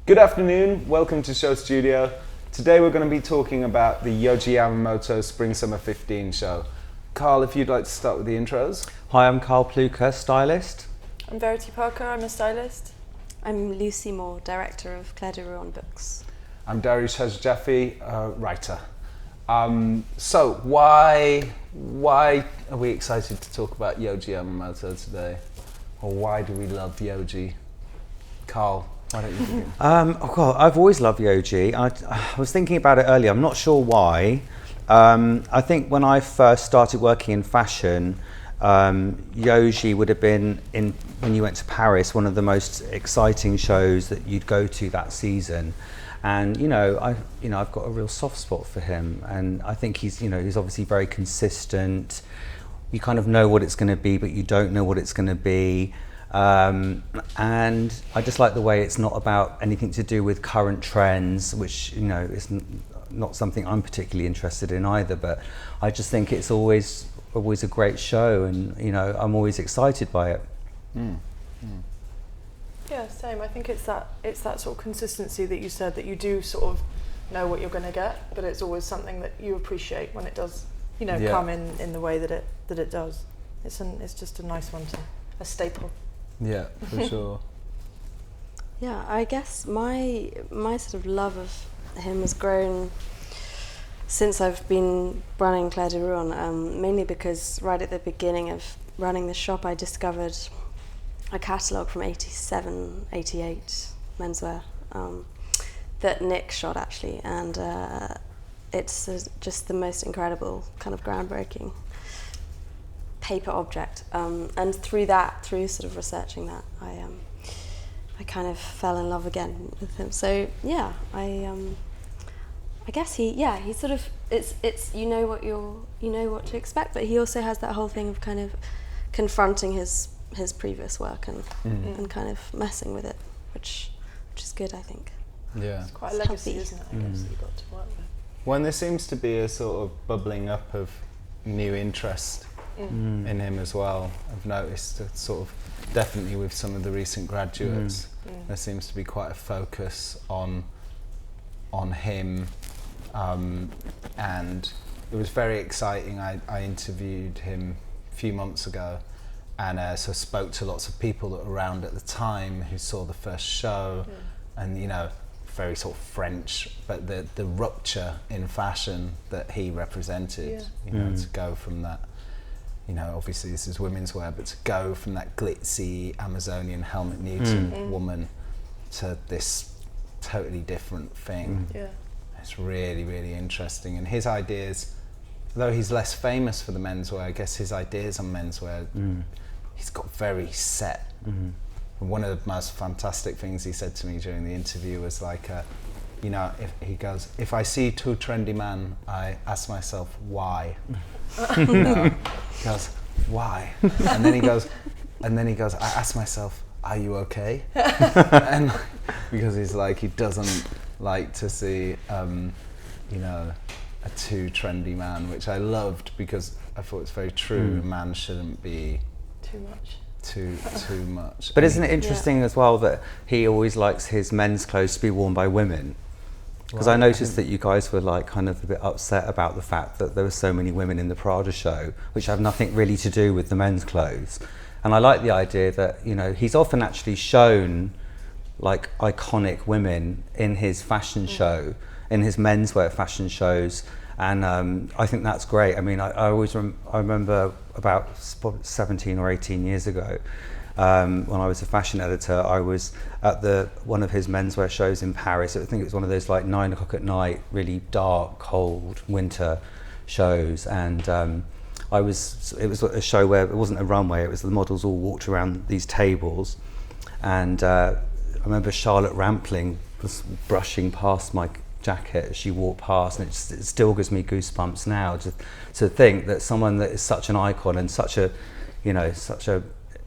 Good afternoon, welcome to Show Studio. Today we're going to be talking about the Yohji Yamamoto Spring Summer 15 show. Karl, if you'd like to start with the intros. Hi, I'm Karl Plewka, stylist. I'm Verity, I'm a stylist. I'm Lucy Moore, director of Claire de Rouen Books. I'm Daryoush Haj-Najafi, writer. So why are we excited to talk about Yohji Yamamoto today? Or why do we love Yoji? Karl, why don't you begin? Well, I've always loved Yoji. I was thinking about it earlier. I'm not sure why. I think when I first started working in fashion, Yoji would have been, when you went to Paris, one of the most exciting shows that you'd go to that season. And I've got a real soft spot for him, and I think he's obviously very consistent. You kind of know what it's going to be, but you don't know what it's going to be. And I just like the way it's not about anything to do with current trends, which is not something I'm particularly interested in either. But I just think it's always a great show, and I'm always excited by it. Yeah, same. I think it's that sort of consistency that you said, that you do sort of know what you're going to get, but it's always something that you appreciate when it does, come in the way that it does. It's just a nice one, a staple. Yeah, for sure. Yeah, I guess my sort of love of him has grown since I've been running Claire de Rouen, mainly because right at the beginning of running the shop I discovered a catalogue from 87, 88 menswear that Nick shot actually, and it's just the most incredible kind of groundbreaking paper object, and through sort of researching that, I kind of fell in love again with him. So yeah, I guess he sort of it's you know what to expect, but he also has that whole thing of kind of confronting his previous work and kind of messing with it, which is good, I think. Yeah, it's quite a legacy, isn't it? I guess that you got to work with. When there seems to be a sort of bubbling up of new interest in him as well. I've noticed that sort of definitely with some of the recent graduates, there seems to be quite a focus on him, and it was very exciting. I interviewed him a few months ago, and so spoke to lots of people that were around at the time who saw the first show, and very sort of French, but the rupture in fashion that he represented, to go from that, obviously this is women's wear, but to go from that glitzy Amazonian Helmut Newton woman to this totally different thing. It's really, really interesting. And his ideas, though he's less famous for the menswear, I guess his ideas on menswear, he's got very set. And one of the most fantastic things he said to me during the interview was like, if I see two trendy men, I ask myself why. He goes, why? And then he goes, I ask myself, are you okay? And because he's like, he doesn't like to see, a too trendy man, which I loved because I thought it's very true. A man shouldn't be too much. Too much. But isn't it interesting as well that he always likes his men's clothes to be worn by women? Because I noticed that you guys were like kind of a bit upset about the fact that there were so many women in the Prada show, which have nothing really to do with the men's clothes. And I like the idea that, he's often actually shown like iconic women in his fashion show, in his menswear fashion shows. And I think that's great. I mean, I remember about 17 or 18 years ago, when I was a fashion editor, I was at one of his menswear shows in Paris. I think it was one of those like 9 o'clock at night, really dark, cold winter shows. And it was a show where it wasn't a runway, it was the models all walked around these tables. And I remember Charlotte Rampling was brushing past my jacket as she walked past, and it still gives me goosebumps now to think that someone that is such an icon and such a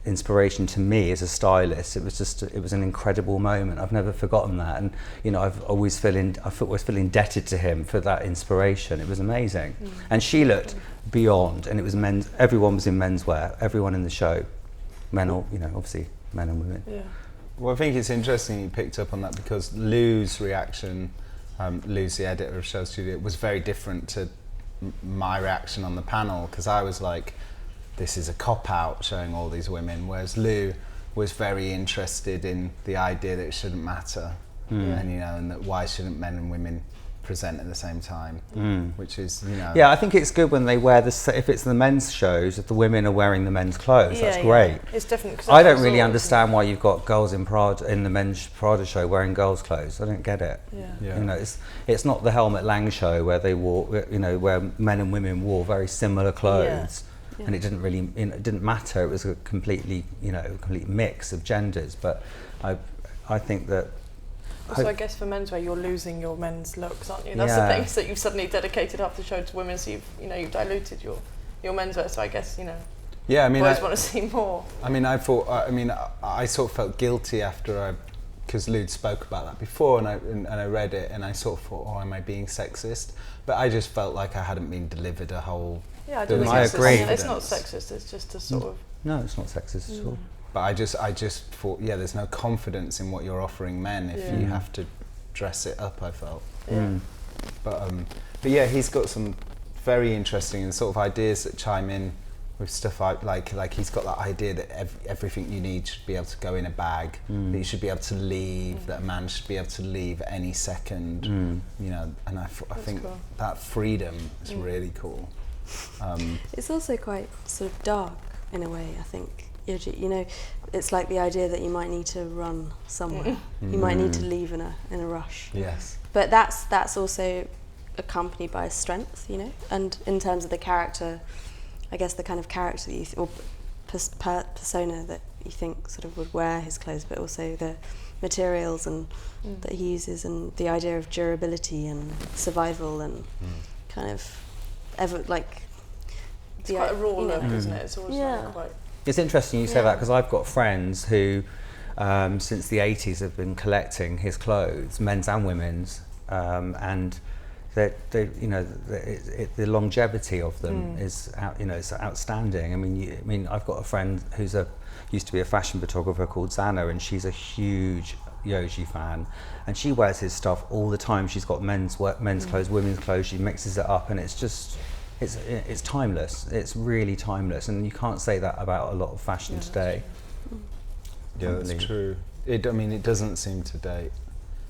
inspiration to me as a stylist, it was an incredible moment. I've never forgotten that, and I always feel indebted to him for that inspiration. It was amazing. And she looked beyond, and it was everyone was in menswear, everyone in the show, men or obviously men and women. Well, I think it's interesting you picked up on that, because Lou's reaction, Lou's the editor of Show Studio, was very different to my reaction on the panel, because I was like, this is a cop-out showing all these women, whereas Lou was very interested in the idea that it shouldn't matter, and, you know, and that why shouldn't men and women present at the same time, which is, you know. Yeah, I think it's good when they wear if it's the men's shows, if the women are wearing the men's clothes, that's great. It's different. 'Cause I don't really understand why you've got girls in the men's Prada show wearing girls' clothes. I don't get it. Yeah. You know, it's not the Helmut Lang show where they wore, you know, where men and women wore very similar clothes. Yeah. And it didn't really, you know, it didn't matter. It was a completely, you know, complete mix of genders. But I think that. So I guess for menswear, you're losing your men's looks, aren't you? That's the thing, so you've suddenly dedicated half the show to women, so you've diluted your menswear. So I guess, you know. Yeah, I mean, boys want to see more. I mean, I sort of felt guilty after because Lud spoke about that before, and I read it, and I sort of thought, oh, am I being sexist? But I just felt like I hadn't been delivered a whole. Yeah, I don't think I agree. It's not sexist. It's just a sort of. No, it's not sexist at all. But I just thought, there's no confidence in what you're offering men if you have to dress it up, I felt. Yeah. But yeah, he's got some very interesting and sort of ideas that chime in with stuff like he's got that idea that everything you need should be able to go in a bag, that you should be able to leave, that a man should be able to leave at any second, you know, and I think cool. That freedom is really cool. It's also quite sort of dark in a way, I think. You know, it's like the idea that you might need to run somewhere. You might need to leave in a rush. Yes. But that's also accompanied by a strength, you know. And in terms of the character, I guess the kind of character that or persona that you think sort of would wear his clothes, but also the materials and that he uses, and the idea of durability and survival and kind of it's quite a raw look, isn't it? It's always quite. It's interesting you say that, because I've got friends who, since the 80s, have been collecting his clothes, men's and women's, and they you know, the longevity of them is it's outstanding. I mean, I've got a friend who's used to be a fashion photographer called Zana, and she's a huge Yoji fan, and she wears his stuff all the time. She's got men's clothes, women's clothes. She mixes it up, and it's just. It's timeless. It's really timeless, and you can't say that about a lot of fashion today. Yeah, that's true. It doesn't seem to date.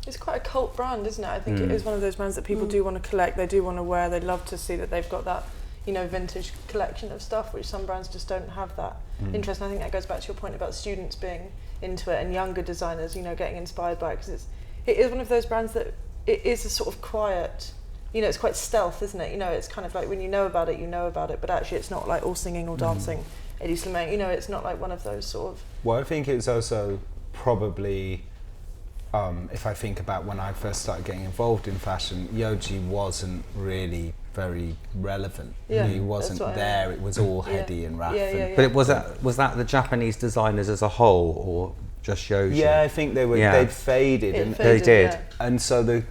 It's quite a cult brand, isn't it? I think it is one of those brands that people do want to collect. They do want to wear. They love to see that they've got that, you know, vintage collection of stuff, which some brands just don't have that interest. And I think that goes back to your point about students being into it and younger designers, you know, getting inspired by it, because it is one of those brands that it is a sort of quiet. You know, it's quite stealth, isn't it? You know, it's kind of like when you know about it, but actually it's not like all singing or dancing. Eddie Slimane, you know, it's not like one of those sort of. Well, I think it's also probably, if I think about when I first started getting involved in fashion, Yoji wasn't really very relevant. Yeah, he wasn't there. I mean. It was all Hedy and Raf. Yeah. But was that the Japanese designers as a whole, or just Yoji? Yeah, I think they were. They'd faded. They did. And so the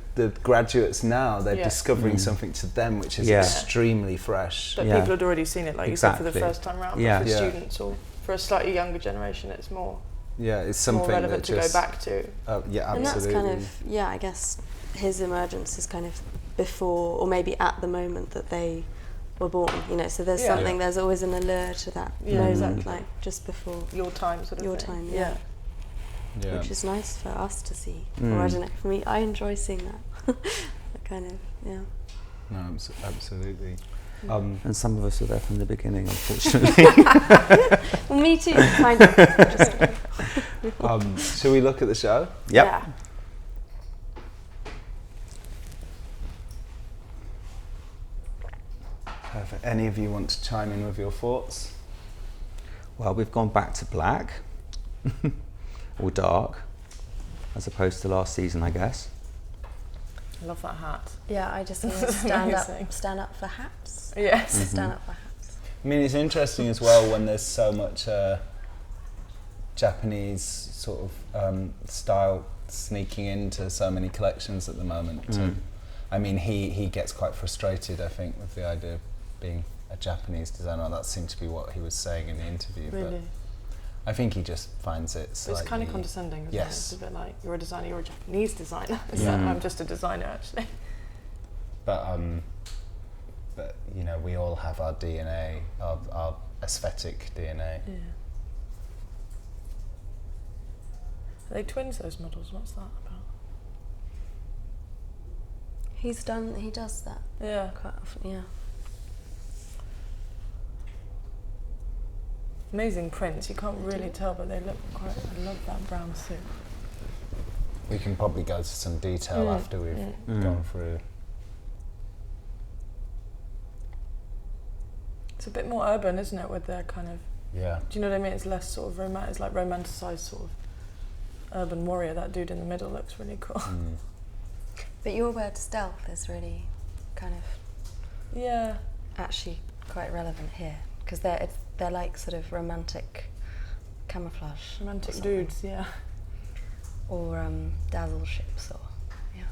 graduates now, they're discovering something to them which is extremely fresh. But people had already seen it, like you said, for the first time round. Yeah. But for students or for a slightly younger generation, it's more. Yeah, it's something more relevant that to go back to. Yeah, absolutely. And that's kind of I guess his emergence is kind of before, or maybe at the moment that they were born. You know, so there's something. There's always an allure to that moment, like just before your time, sort of. Your thing. time, Yeah. Which is nice for us to see. Or I don't know, for me, I enjoy seeing that. That kind of, No, absolutely. And some of us are there from the beginning, unfortunately. Well, me too, kind of. Shall we look at the show? Yep. Yeah. Perfect. Any of you want to chime in with your thoughts? Well, we've gone back to black. Or dark, as opposed to last season, I guess. I love that hat. Yeah, I just want to stand up for hats. Yes. Stand up for hats. I mean, it's interesting as well when there's so much Japanese sort of style sneaking into so many collections at the moment. I mean, he gets quite frustrated, I think, with the idea of being a Japanese designer. That seemed to be what he was saying in the interview. Really? I think he just finds it slightly... It's kind of condescending, isn't yes. it? It's a bit like, you're a designer, you're a Japanese designer. Yeah. I'm just a designer, actually. But you know, we all have our DNA, our aesthetic DNA. Yeah. Are they twins, those models? What's that about? He does that Yeah. quite often, yeah. Amazing prints. You can't really tell, but they look quite... I love that brown suit. We can probably go to some detail after we've gone through. It's a bit more urban, isn't it, with their kind of... Yeah. Do you know what I mean? It's less sort of it's like romanticised sort of urban warrior. That dude in the middle looks really cool. But your word stealth is really kind of Yeah. actually quite relevant here, because they're like sort of romantic camouflage. Romantic or something. dudes, yeah. Or dazzle ships, or yeah.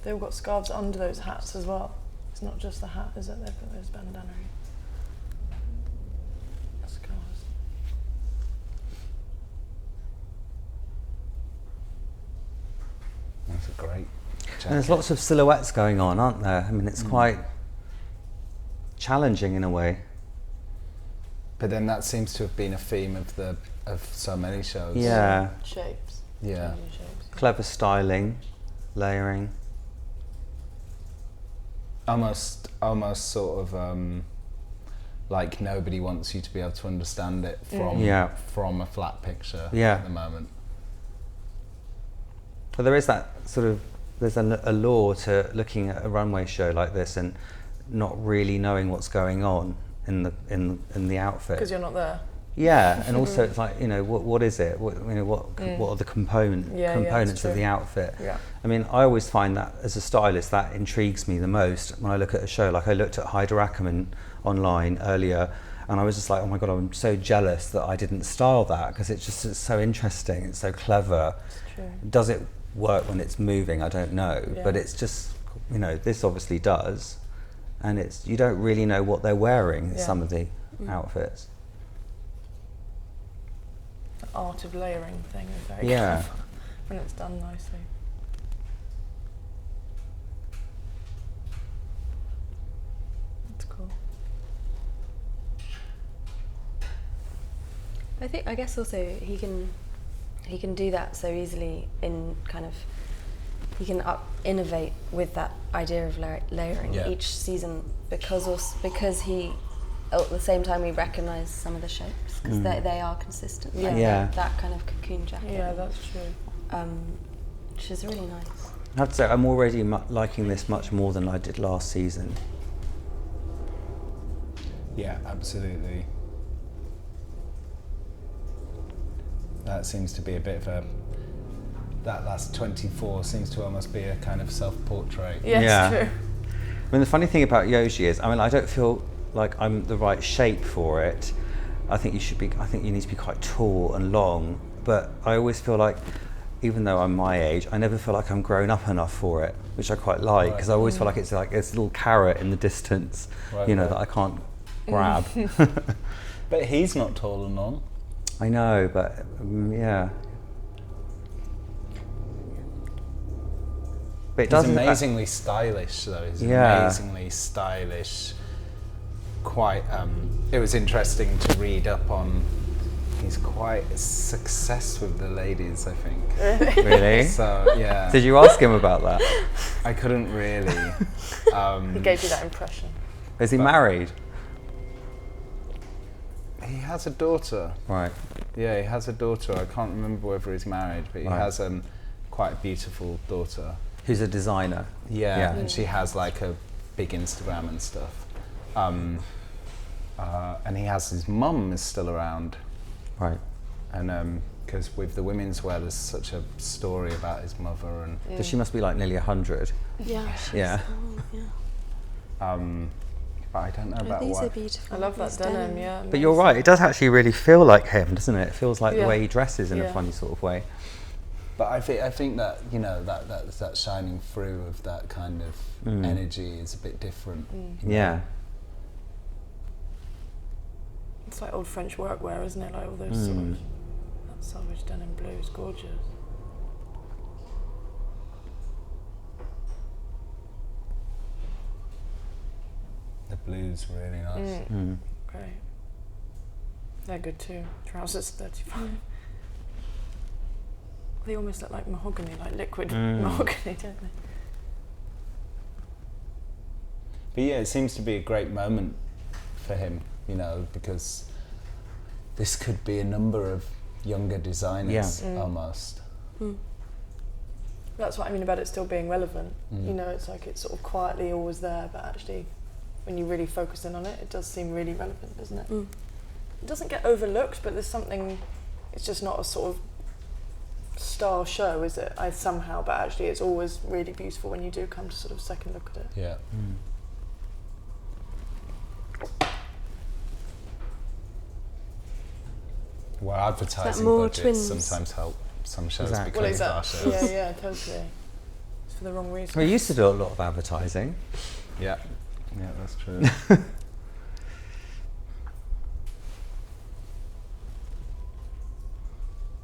They've all got scarves under those hats as well. It's not just the hat, is it? They've got those bandana scarves. That's a great jacket. And there's lots of silhouettes going on, aren't there? I mean, it's quite challenging in a way. But then that seems to have been a theme of so many shows. Yeah. Shapes. Yeah. Changing shapes. Clever styling, layering. Almost sort of like nobody wants you to be able to understand it from a flat picture at the moment. But there is that sort of, there's a lure to looking at a runway show like this and not really knowing what's going on in the outfit. Because you're not there. Yeah, and also it's like, you know, what is it? What are the components of the outfit? Yeah. I mean, I always find that as a stylist that intrigues me the most when I look at a show. Like I looked at Hyder Ackerman online earlier, and I was just like, oh my god, I'm so jealous that I didn't style that, because it's so interesting, it's so clever. It's true. Does it work when it's moving? I don't know, Yeah. but it's just, you know, this obviously does, and it's, you don't really know what they're wearing in some of the outfits. The art of layering thing is very Yeah. clever when it's done nicely. That's cool. I guess also he can do that so easily in kind of, he can innovate with that idea of layering each season, because he, at the same time, we recognise some of the shapes, because they are consistent. Yeah. That kind of cocoon jacket. Yeah, that's true. Which is really nice. I have to say, I'm already liking this much more than I did last season. Yeah, absolutely. That seems to be a bit of that last 24 seems to almost be a kind of self-portrait. Yeah, Yeah. it's true. I mean, the funny thing about Yoji is, I mean, I don't feel like I'm the right shape for it. I think you need to be quite tall and long, but I always feel like, even though I'm my age, I never feel like I'm grown up enough for it, which I quite like, because I always feel like it's like this little carrot in the distance, that I can't grab. But he's not tall and long. I know, but yeah. But it He's doesn't. amazingly stylish, though. He's Yeah. amazingly stylish. Quite. It was interesting to read up on. He's quite a success with the ladies, I think. Really? So yeah. Did you ask him about that? I couldn't really. He gave you that impression. Is he married? He has a daughter. Right. Yeah, he has a daughter. I can't remember whether he's married, but he has quite a beautiful daughter. Who's a designer? Yeah, and she has like a big Instagram and stuff. And he has his mum is still around. Right. And because with the women's wear, there's such a story about his mother and. So she must be like nearly 100. Yeah. Yeah. But I don't know about These why. are beautiful. I love that These denim, yeah. But you're right, it does actually really feel like him, doesn't it? It feels like the Yeah. way he dresses in a Yeah. funny sort of way. But I think that, you know, that shining through of that kind of energy is a bit different. You know? Yeah. It's like old French workwear, isn't it? Like all those sort of, that Savage denim blue is gorgeous. The blue's really nice. Great. They're good too. Trousers 35. They almost look like mahogany, like liquid mahogany, don't they? But yeah, it seems to be a great moment for him, you know, because this could be a number of younger designers almost. That's what I mean about it still being relevant. You know, it's like it's sort of quietly always there, but actually when you really focus in on it, it does seem really relevant, doesn't it? It doesn't get overlooked, but there's something, it's just not a sort of star show, is it? Somehow, but actually it's always really beautiful when you do come to sort of second look at it. Yeah. Well, advertising budgets twins? sometimes help some shows Exactly. become star shows. Yeah, totally. It's for the wrong reason. We used to do a lot of advertising. Yeah, that's true.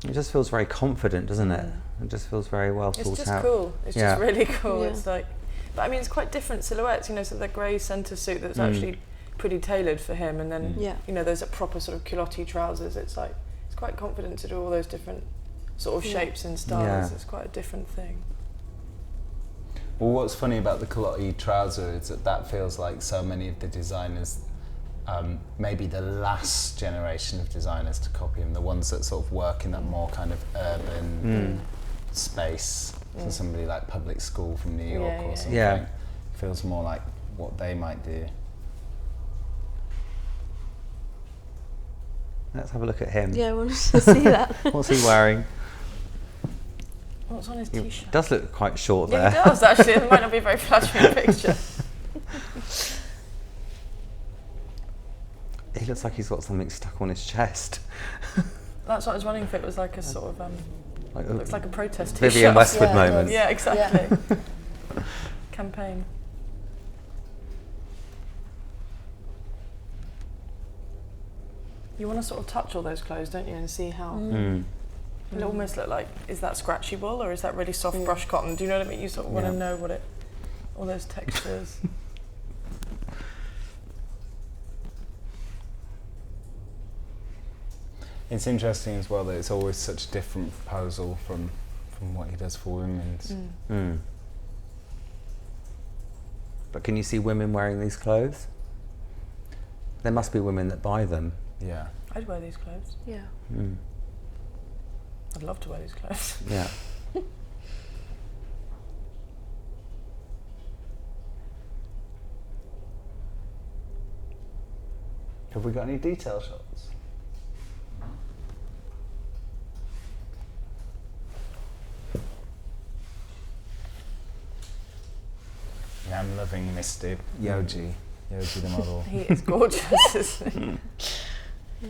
It just feels very confident, doesn't it? It just feels very well thought out. It's just cool. It's Yeah. just really cool. Yeah. It's like, but I mean, it's quite different silhouettes. You know, so the grey centre suit that's actually pretty tailored for him, and then you know, those are proper sort of culotte trousers. It's like it's quite confident to do all those different sort of shapes and styles. Yeah. It's quite a different thing. Well, what's funny about the culotte trouser is that feels like so many of the designers, maybe the last generation of designers to copy him, the ones that sort of work in that more kind of urban space. So somebody like Public School from New York or something. Yeah. Feels more like what they might do. Let's have a look at him. Yeah, I wanted to see that. What's he wearing? What's on his He t-shirt? does look quite short Yeah, there. he does actually. It might not be a very flattering picture. He looks like he's got something stuck on his chest. That's what I was wondering if it was like a sort of Like looks like a protest Vivienne t-shirt. Westwood Yeah, it moment. does. Yeah, exactly. Campaign. You want to sort of touch all those clothes, don't you, and see how it almost look like, is that scratchy wool or is that really soft brush cotton? Do you know what I mean? You sort of want to know what it, all those textures. It's interesting as well that it's always such a different proposal from what he does for women's. But can you see women wearing these clothes? There must be women that buy them. Yeah. I'd wear these clothes. Yeah. I'd love to wear these clothes. Yeah. Have we got any detail shots? Yeah, I'm loving Mr. Yoji the model. He is gorgeous, isn't he?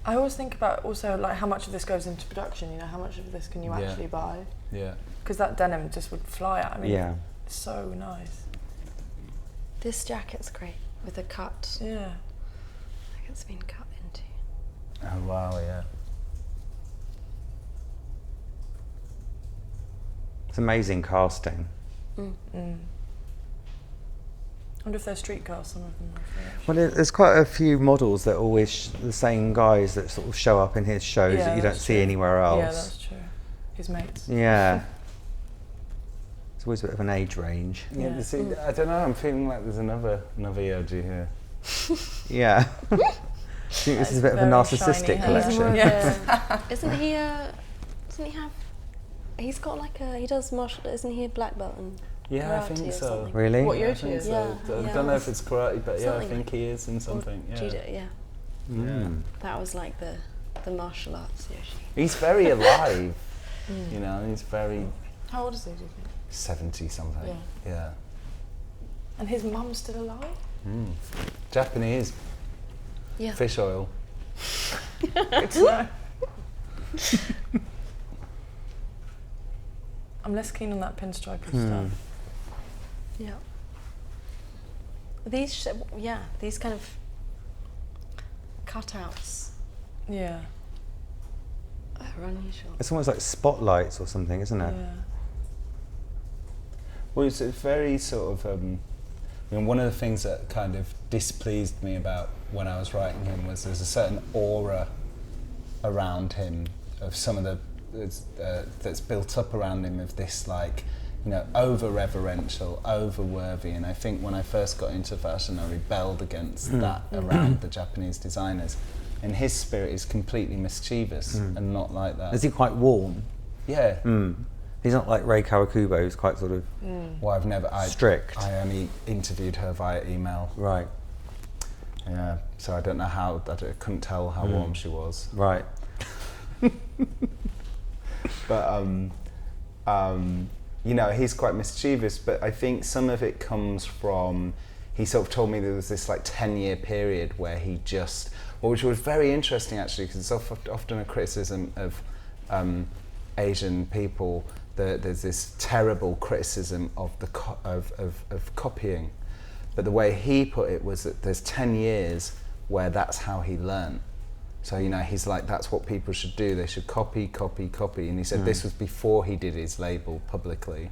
I always think about also like how much of this goes into production, you know, how much of this can you actually buy? Yeah. Because that denim just would fly out. I mean, Yeah. it's so nice. This jacket's great with a cut. Yeah. Like it's been cut into. Oh wow, yeah. It's amazing casting. I wonder if they're streetcar, some of them. Well, there's quite a few models that are always the same guys that sort of show up in his shows that you don't see anywhere else. Yeah, that's true. His mates. Yeah. It's always a bit of an age range. Yeah, Yeah. see, I don't know, I'm feeling like there's another Yoji here. Yeah. I think this is a bit of a Very narcissistic shiny hair. He's more collection. of Yeah. a, isn't he doesn't he have, he's got like he does martial, isn't he a black belt in Yeah, I karate think or so. something? Really? What I Yoji think is? so. Yeah, I yeah. don't know if it's karate, but yeah, I Something think he is in something. Yeah. Judo, yeah. Mm. That was like the martial arts Yoshi. He's very alive. You know, he's very How old is he, do you think? 70 something. Yeah. And his mum's still alive? Japanese Yeah. fish oil. Good to know. I'm less keen on that pinstripe stuff. Yeah. These these kind of cutouts Yeah. are unusual. It's almost like spotlights or something, isn't it? Yeah. Well, it's a very sort of, I mean, one of the things that kind of displeased me about when I was writing him was there's a certain aura around him of some of the, that's built up around him of this, like, you know, over-reverential, over-worthy, and I think when I first got into fashion I rebelled against that around the Japanese designers. And his spirit is completely mischievous and not like that. Is he quite warm? Yeah. He's not like Rei Kawakubo, who's quite sort of Well, strict. I only interviewed her via email. Right. Yeah, so I don't know how, I couldn't tell how warm she was. Right. But, you know, he's quite mischievous, but I think some of it comes from, he sort of told me there was this like 10-year period where he just, which was very interesting actually, because it's often a criticism of Asian people, there's this terrible criticism of of copying. But the way he put it was that there's 10 years where that's how he learned. So, you know, he's like, that's what people should do. They should copy, copy, copy. And he said this was before he did his label publicly.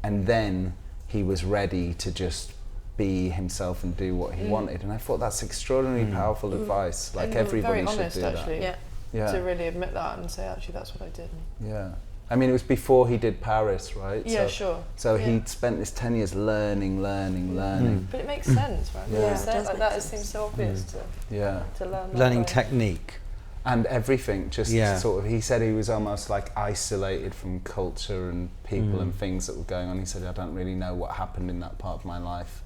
And then he was ready to just be himself and do what he wanted. And I thought that's extraordinarily powerful advice. Like, And everybody very should honest, do actually. that. Yeah. To really admit that and say, actually, that's what I did. Yeah. I mean, it was before he did Paris, right? Yeah, sure. So he spent this 10 years learning. But it makes sense, right? Yeah. Yeah, It it like that, it seems so obvious to learn. that Learning way. technique. And everything, just Yeah. sort of, he said he was almost like isolated from culture and people and things that were going on. He said, I don't really know what happened in that part of my life.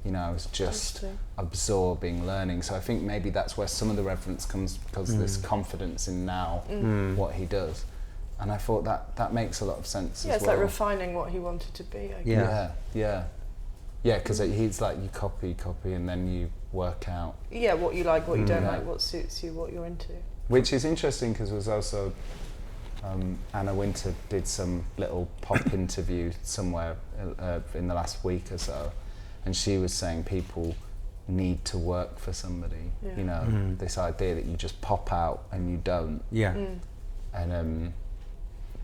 You know, I was just absorbing learning. So I think maybe that's where some of the reverence comes, because this confidence in now what he does. And I thought that makes a lot of sense as well. Yeah, it's like refining what he wanted to be, I guess. Yeah, because he's like, you copy, and then you work out. Yeah, what you like, what you don't like, what suits you, what you're into. Which is interesting, because there was also, Anna Winter did some little pop interview somewhere in the last week or so, and she was saying people need to work for somebody. You know, this idea that you just pop out and you don't. Yeah. And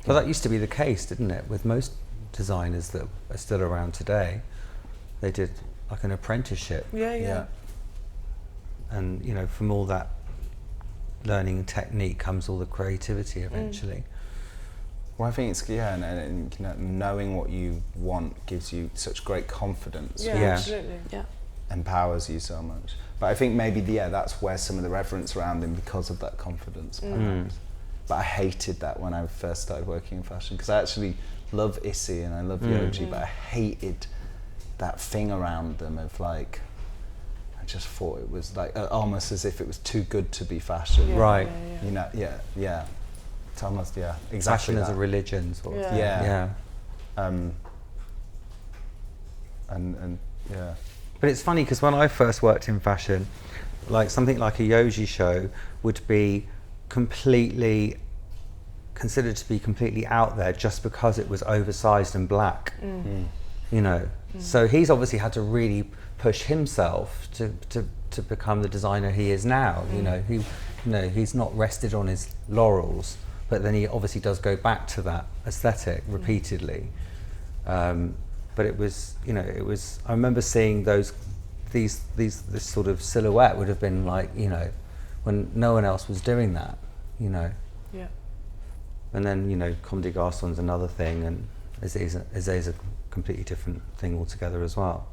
Well, that used to be the case, didn't it, with most designers that are still around today. They did like an apprenticeship. Yeah. And, you know, from all that learning technique comes all the creativity eventually. Well, I think it's, and you know, knowing what you want gives you such great confidence. Yeah, Yeah. absolutely. Yeah. Empowers you so much. But I think maybe, that's where some of the reverence around him, because of that confidence, perhaps. But I hated that when I first started working in fashion, because I actually love Issy and I love Yoji, but I hated that thing around them of like, I just thought it was like almost as if it was too good to be fashion. Yeah. Right. You know, yeah. It's almost, exactly Fashion that. as a religion, sort of. Yeah. Yeah. And yeah. But it's funny, because when I first worked in fashion, like something like a Yoji show would be considered to be completely out there just because it was oversized and black. You know, so he's obviously had to really push himself to become the designer he is now. You know, he's not rested on his laurels, but then he obviously does go back to that aesthetic repeatedly. But it was, I remember seeing this sort of silhouette would have been like, when no one else was doing that, Yeah. And then, Comme des Garçons another thing, and Aizé's a completely different thing altogether as well.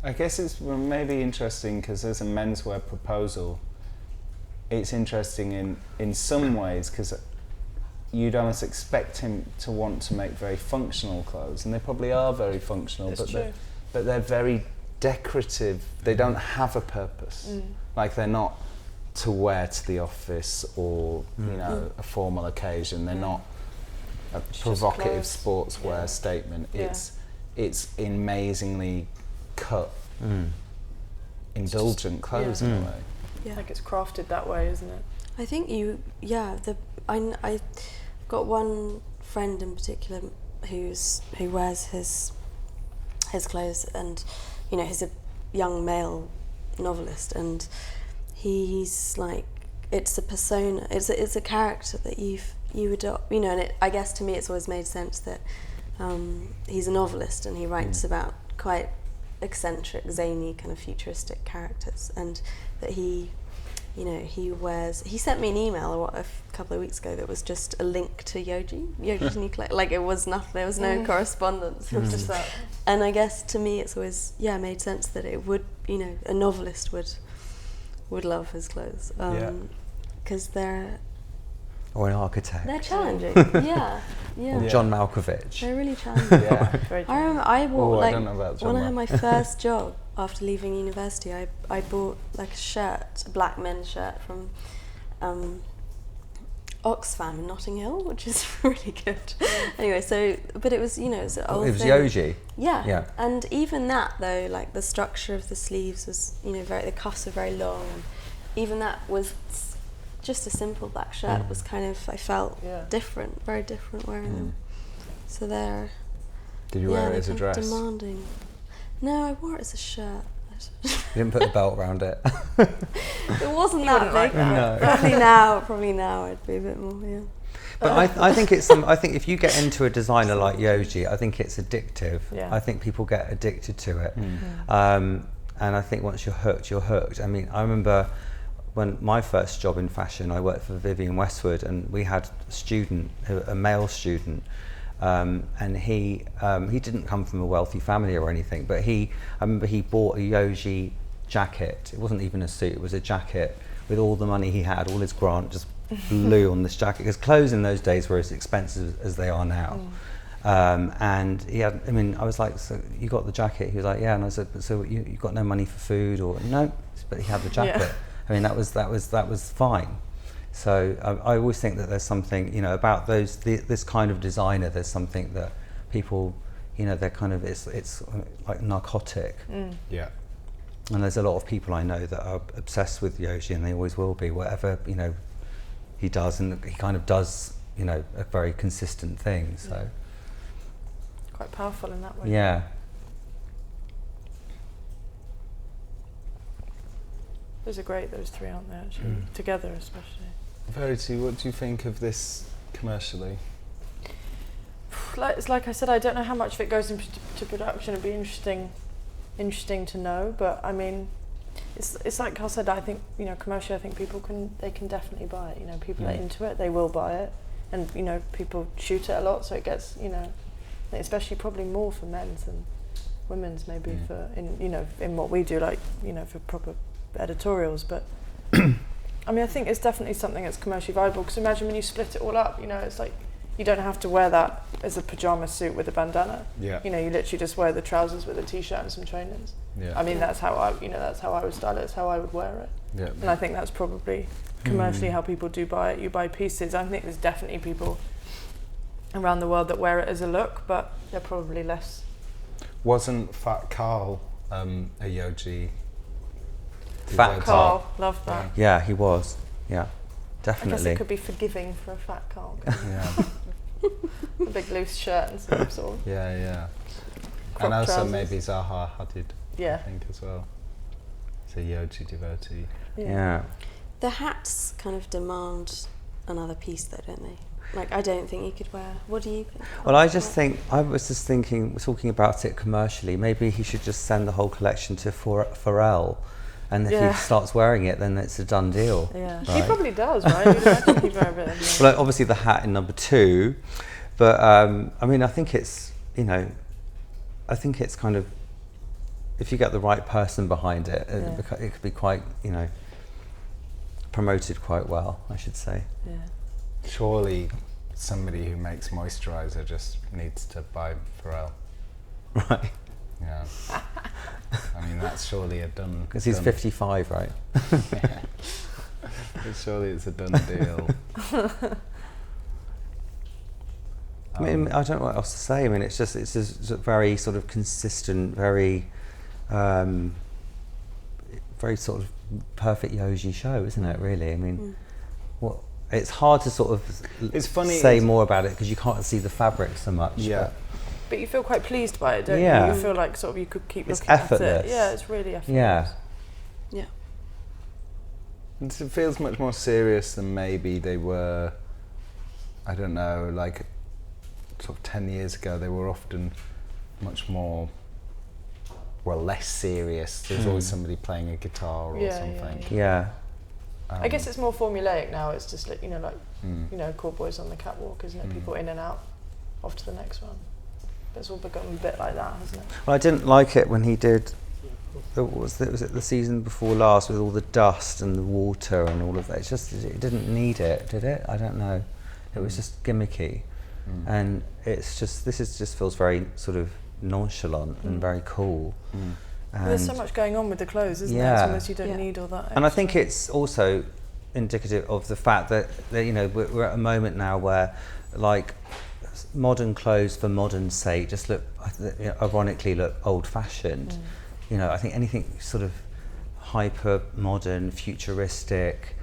I guess it's maybe interesting because as a menswear proposal, it's interesting in some ways, because you'd almost expect him to want to make very functional clothes, and they probably are very functional, but they're very decorative. They don't have a purpose. Like, they're not to wear to the office or a formal occasion. They're not a provocative sportswear statement. It's amazingly cut, indulgent clothes in a way. Yeah, like it's crafted that way, isn't it? I think I got one friend in particular who wears his clothes, and you know, he's a young male novelist, and he's like, it's a persona, it's a character that you adopt, you know, and I guess to me it's always made sense that he's a novelist and he writes about quite eccentric, zany, kind of futuristic characters, and that he sent me an email a couple of weeks ago that was just a link to Yoji's new collection. Like, it was nothing, there was no correspondence. It was just that. And I guess to me it's always made sense that it would, you know, a novelist would love his clothes, because they're, or an architect. They're challenging. yeah. Or John Malkovich. They're really challenging. Very I remember I bought, I don't know about John when I had my first job after leaving university, I bought like a black men's shirt from Oxfam in Notting Hill, which is really good. Anyway, but it was, you know, it was an old It was thing. Yoji. Yeah. And even that though, like the structure of the sleeves was, you know, the cuffs are very long. Even that was just a simple black shirt was kind of, I felt different, very different wearing them. So they're... Did you wear it as a dress? Demanding. No, I wore it as a shirt. You didn't put a belt around it. It wasn't that big. Like that. No. Probably now I'd be a bit more, But I think I think if you get into a designer like Yoji, I think it's addictive. Yeah. I think people get addicted to it. And I think once you're hooked, you're hooked. I mean, I remember when my first job in fashion, I worked for Vivienne Westwood, and we had a male student, and he didn't come from a wealthy family or anything, but I remember he bought a Yoji jacket. It wasn't even a suit, it was a jacket with all the money he had, all his grant just blew on this jacket, because clothes in those days were as expensive as they are now. And he had, I mean, I was like, so you got the jacket? He was like, yeah. And I said, so you got no money for food? Or no, but he had the jacket. Yeah. I mean, that was fine. So I always think that there's something, you know, about this kind of designer. There's something that people, you know, they're kind of, it's like narcotic. Yeah. And there's a lot of people I know that are obsessed with Yoji, and they always will be. Whatever, you know, he does, and he kind of does, you know, a very consistent thing. So quite powerful in that way. yeah. Those are great, those three, aren't they, actually? Together, especially. Verity, what do you think of this commercially? Like I said, I don't know how much of it goes into production. It'd be interesting to know. But I mean, it's like Karl said. I think, you know, commercially, I think people can definitely buy it. You know, people are into it, they will buy it, and you know, people shoot it a lot, so it gets, you know, especially probably more for men's than women's, maybe for in what we do, like, you know, for proper editorials. But I mean, I think it's definitely something that's commercially viable, because imagine when you split it all up, you know, it's like you don't have to wear that as a pyjama suit with a bandana. Yeah. You know, you literally just wear the trousers with a t-shirt and some trainers. Yeah. I mean, that's how I would style it, that's how I would wear it. Yeah. And I think that's probably commercially how people do buy it. You buy pieces. I think there's definitely people around the world that wear it as a look, but they're probably less. Wasn't Fat Karl a Yoji? Fat Karl, love that. Yeah, he was. Yeah, I definitely. guess it could be forgiving for a fat Karl. Yeah. A big loose shirt and some sort of Yeah. crop And also trousers. maybe Zaha Hadid, Yeah. I think, as well. So Yoji devotee. Yeah. The hats kind of demand another piece though, don't they? Like, I don't think you could wear... What do you think? Well, I was just thinking, talking about it commercially, maybe he should just send the whole collection to Pharrell, and if he starts wearing it, then it's a done deal. Yeah, right? he probably does, right? You'd imagine he'd wear a bit of the... Well, obviously the hat in number 2, but I mean, I think it's, you know, I think it's kind of, if you get the right person behind it, it could be quite, you know, promoted quite well, I should say. Yeah. Surely somebody who makes moisturiser just needs to buy Pharrell. Right. Yeah. I mean, that's surely a done... Because he's 55, right? Yeah. But surely it's a done deal. I mean, I don't know what else to say. I mean, it's just a very sort of consistent, very very sort of perfect Yoji show, isn't it, really? I mean, what it's hard to sort of It's funny, say more about it because you can't see the fabric so much. Yeah. But you feel quite pleased by it, don't Yeah. you? You feel like sort of you could keep It's looking at effortless. it. Yeah, it's really effortless. Yeah. Yeah. It feels much more serious than maybe they were, I don't know, like sort of 10 years ago. They were often much more, well, less serious. There's always somebody playing a guitar or something. Yeah. I guess it's more formulaic now. It's just like, you know, cool boys on the catwalk, isn't it? People in and out, off to the next one. But it's all become a bit like that, hasn't it? Well, I didn't like it when he did. Was it the season before last with all the dust and the water and all of that? It didn't need it, did it? I don't know. It was just gimmicky, and it's just just feels very sort of nonchalant and very cool. And there's so much going on with the clothes, isn't there? It's almost you don't need all that extra. And I think it's also indicative of the fact that you know we're at a moment now where like modern clothes for modern's sake just look, ironically, look old-fashioned. You know, I think anything sort of hyper modern, futuristic.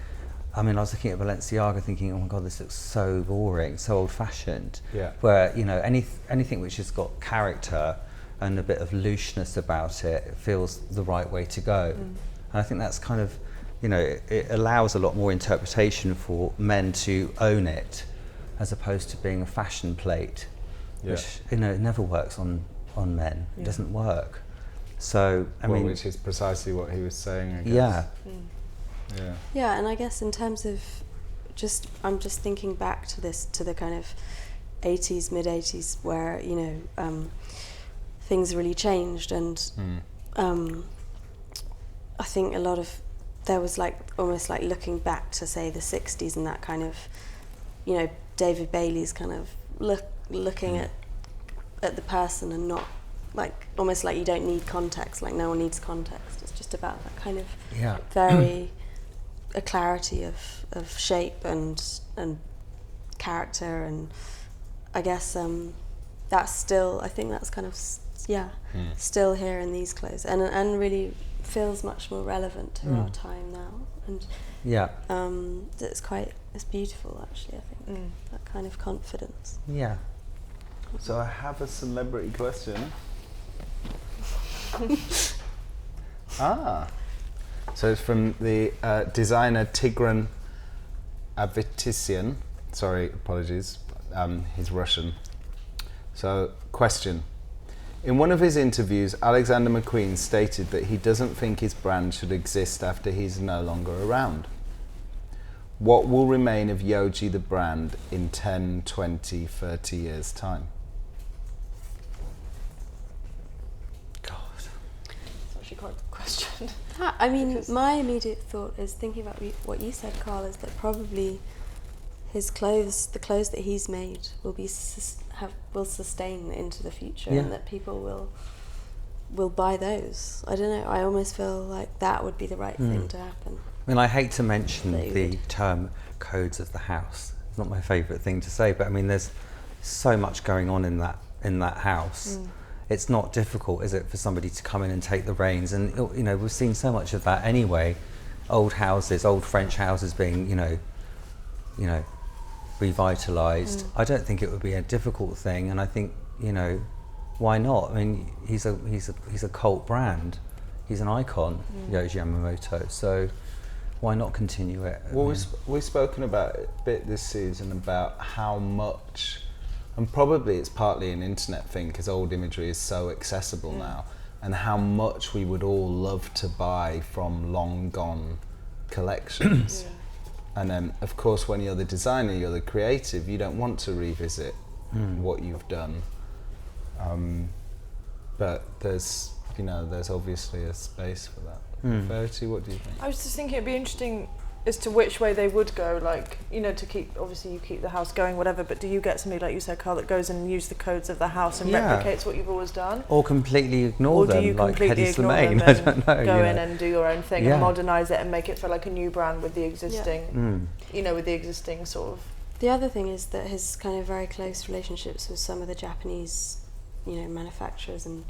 I mean, I was looking at Balenciaga thinking, oh my God, this looks so boring, so old-fashioned. Yeah. Where, you know, anything which has got character and a bit of looseness about it feels the right way to go. And I think that's kind of, you know, it allows a lot more interpretation for men to own it as opposed to being a fashion plate, which, you know, it never works on men. It doesn't work. So, I mean, which is precisely what he was saying, I guess. Yeah. Yeah, and I guess in terms of I'm just thinking back to the kind of 80s, mid-80s, where, you know, things really changed, and I think there was like almost like looking back to, say, the 60s and that kind of, you know, David Bailey's kind of looking at the person and not, like, almost like you don't need context, like no one needs context. It's just about that kind of very a clarity of shape and character, and I guess that's still, I think that's kind of still here in these clothes, and really feels much more relevant to our time now, and it's beautiful actually, I think, that kind of confidence. Yeah. So I have a celebrity question. So it's from the designer Tigran Avitisyan. Sorry, apologies. He's Russian. So, question. In one of his interviews, Alexander McQueen stated that he doesn't think his brand should exist after he's no longer around. What will remain of Yoji the brand in 10, 20, 30 years' time? Quite a good question. I mean, my immediate thought is thinking about what you said, Karl, is that probably his clothes, the clothes that he's made, will sustain into the future, and that people will buy those. I don't know. I almost feel like that would be the right thing to happen. I mean, I hate to mention the term codes of the house. It's not my favourite thing to say, but I mean, there's so much going on in that house. It's not difficult, is it, for somebody to come in and take the reins? And, you know, we've seen so much of that anyway. Old houses, old French houses being, you know, revitalised. I don't think it would be a difficult thing, and I think, you know, why not? I mean, he's a cult brand. He's an icon, Yohji Yamamoto. So why not continue it? Well, we've spoken about it a bit this season about how much. And probably it's partly an internet thing because old imagery is so accessible now, and how much we would all love to buy from long gone collections. And then, of course, when you're the designer, you're the creative, you don't want to revisit what you've done. But there's obviously a space for that. Verity, what do you think? I was just thinking it'd be interesting as to which way they would go, like, you know, to keep, obviously you keep the house going, whatever, but do you get somebody, like you said, Karl, that goes and uses the codes of the house and replicates what you've always done? Or completely ignore them, or do you like completely Hedi ignore Slimane? them I don't know. Go in and do your own thing and modernise it and make it feel like a new brand with the existing, you know, with the existing sort of... The other thing is that his kind of very close relationships with some of the Japanese, you know, manufacturers and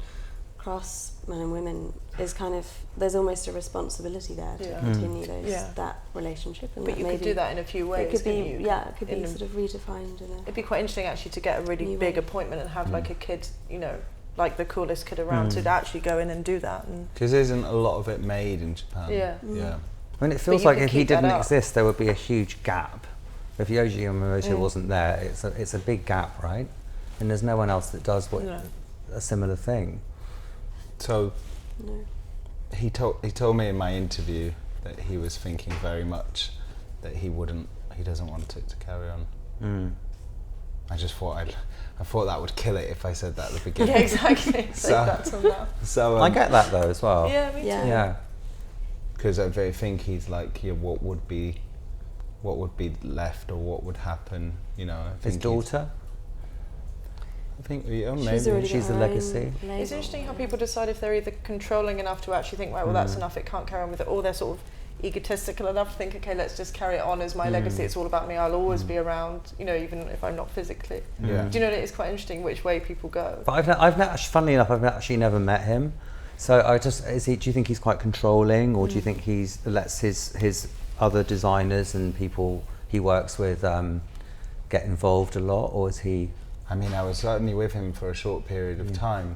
craftsmen and women is kind of, there's almost a responsibility there to continue that relationship. And but you could do that in a few ways. It could be, you? it could be sort of redefined. It'd be quite interesting actually to get a really big appointment and have like a kid, you know, like the coolest kid around to actually go in and do that. Because there isn't a lot of it made in Japan. Yeah. I mean, it feels like if he didn't exist, there would be a huge gap. If Yohji Yamamoto wasn't there, it's a big gap, right? And there's no one else that does a similar thing. So he told me in my interview that he was thinking very much that he doesn't want it to carry on. I just thought I thought that would kill it if I said that at the beginning. Yeah, exactly. So I get that though as well. Yeah, me too. Yeah. Because I think he's like, what would be left or what would happen, you know. His daughter? I think, maybe. She's the legacy. It's interesting how people decide if they're either controlling enough to actually think, right, well, that's enough, it can't carry on with it, or they're sort of egotistical enough to think, okay, let's just carry it on as my legacy, it's all about me, I'll always be around, you know, even if I'm not physically. Yeah. Do you know, it's quite interesting which way people go. But funnily enough, I've actually never met him. So do you think he's quite controlling, or do you think he lets his other designers and people he works with get involved a lot, or is he? I mean, I was only with him for a short period of time,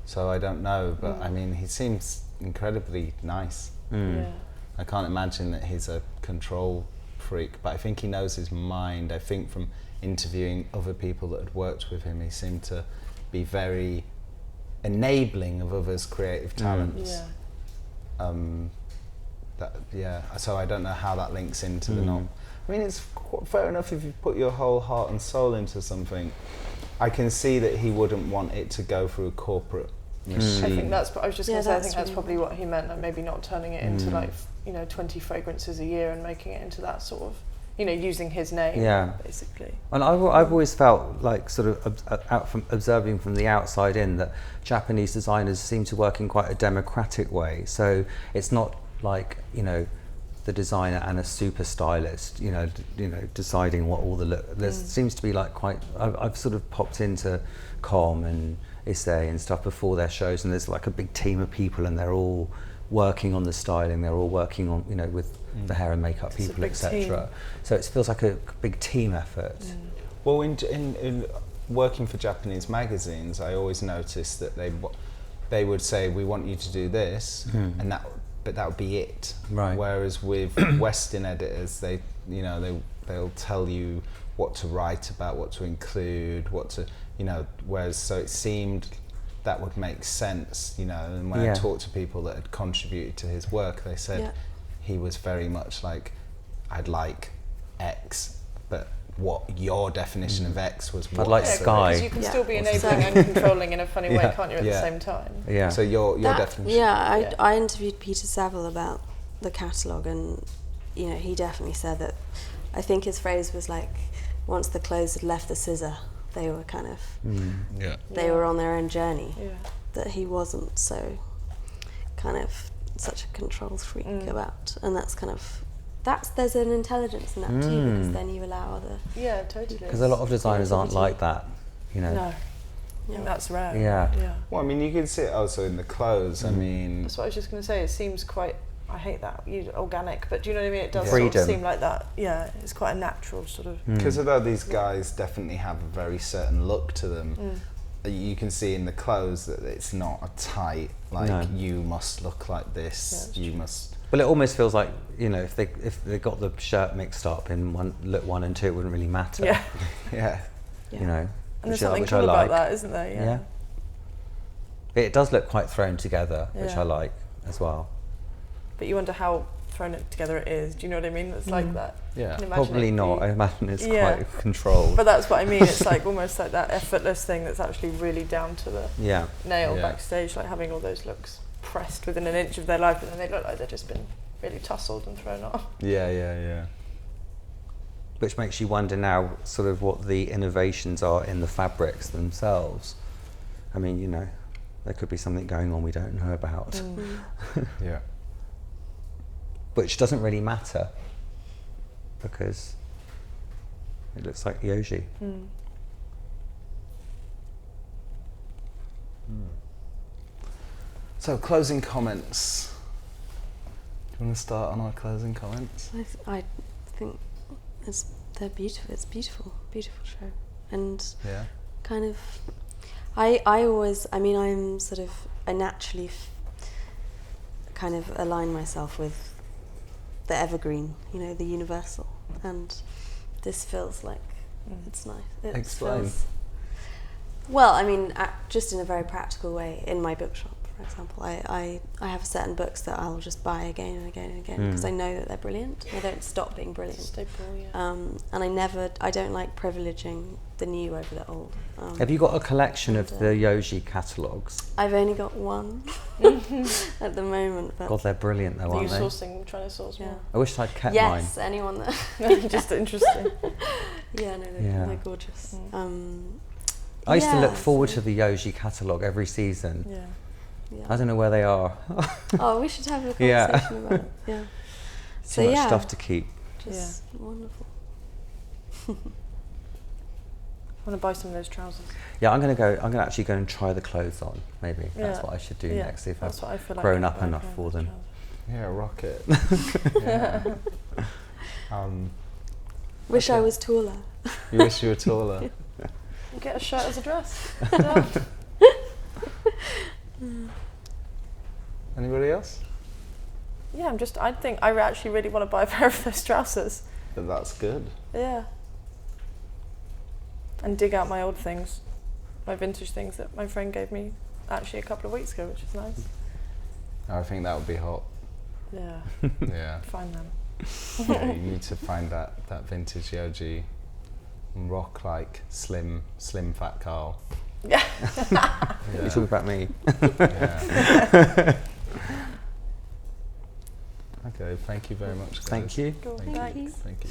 so I don't know, but I mean, he seems incredibly nice. Yeah. I can't imagine that he's a control freak, but I think he knows his mind. I think from interviewing other people that had worked with him, he seemed to be very enabling of others' creative talents. So I don't know how that links into the not. I mean, it's fair enough if you put your whole heart and soul into something. I can see that he wouldn't want it to go through a corporate machine. I think that's, I was just going to say, I think that's really probably what he meant, like maybe not turning it into like, you know, 20 fragrances a year and making it into that sort of, you know, using his name, basically. And I've always felt like, sort of out from observing from the outside in, that Japanese designers seem to work in quite a democratic way. So it's not like, you know, the designer and a super stylist, you know, deciding what all the look. There seems to be like quite. I've sort of popped into Com and Issei and stuff before their shows, and there's like a big team of people, and they're all working on the styling. They're all working on, you know, with the hair and makeup people, etc. So it feels like a big team effort. Well, in working for Japanese magazines, I always noticed that they would say, we want you to do this, and but that would be it. Right. Whereas with Western editors, they'll tell you what to write about, what to include, what to, you know. Whereas, so it seemed that would make sense, you know. And when I talked to people that had contributed to his work, they said he was very much like, I'd like X, but what your definition of X was. I'd like Sky. Because you can still be enabling and controlling in a funny way, can't you, at the same time? Yeah. So your definition. I interviewed Peter Saville about the catalogue, and you know, he definitely said that. I think his phrase was like, once the clothes had left the scissor, they were kind of they were on their own journey. That he wasn't so kind of such a control freak about, and that's kind of. There's an intelligence in that too, because then you allow other. Yeah, totally. Because a lot of designers aren't like that, you know. No. Yeah. That's rare. Yeah. Well, I mean, you can see it also in the clothes. I mean, that's what I was just going to say. It seems quite. I hate that organic, but do you know what I mean? It does Freedom. sort of seem like that. Yeah, it's quite a natural sort of. Because although these guys definitely have a very certain look to them, you can see in the clothes that it's not a tight like you must look like this. You must. Well, it almost feels like, you know, if they got the shirt mixed up in look 1 and 2, it wouldn't really matter. Yeah. You know. And there's something cool about that, isn't there? Yeah. It does look quite thrown together, which I like as well. But you wonder how thrown together it is. Do you know what I mean? It's like that. Yeah. Probably not. I imagine it's quite controlled. But that's what I mean. It's like almost like that effortless thing that's actually really down to the nail backstage, like having all those looks pressed within an inch of their life, and then they look like they've just been really tussled and thrown off. Yeah. Which makes you wonder now sort of what the innovations are in the fabrics themselves. I mean, you know, there could be something going on we don't know about. Yeah. Which doesn't really matter, because it looks like Yoji. So, closing comments. Do you want to start on our closing comments? I think they're beautiful. It's a beautiful, beautiful show. And kind of, I naturally kind of align myself with the evergreen, you know, the universal. And this feels like it's nice. Explain. Well, I mean, just in a very practical way, in my bookshop, for example, I have certain books that I'll just buy again and again and again because I know that they're brilliant. They don't stop being brilliant. Staple, and I don't like privileging the new over the old. Have you got a collection of the Yoji catalogues? I've only got one at the moment. But God, they're brilliant though, aren't they? Trying to source more? I wish I'd kept mine. Yes, anyone that... Just interesting. They're gorgeous. I used to look forward to the Yoji catalogue every season. Yeah. I don't know where they are. Oh, we should have a conversation about it. Yeah. Too much stuff to keep. Just wonderful. I want to buy some of those trousers. Yeah, I'm gonna actually go and try the clothes on. Maybe that's what I should do next. See if I've grown up enough for them. Yeah, rock it. Wish I was taller. You wish you were taller. Get a shirt as a dress. Anybody else? Yeah, I think I actually really want to buy a pair of those trousers. But that's good. Yeah. And dig out my old things, my vintage things that my friend gave me actually a couple of weeks ago, which is nice. I think that would be hot. Yeah. Yeah. Find them. Yeah, you need to find that vintage Yoji and rock like slim fat Karl. Yeah. You're talking about me. Yeah. Okay, thank you very much, guys. Thank you. Cool. Thank you. Thanks. Thank you.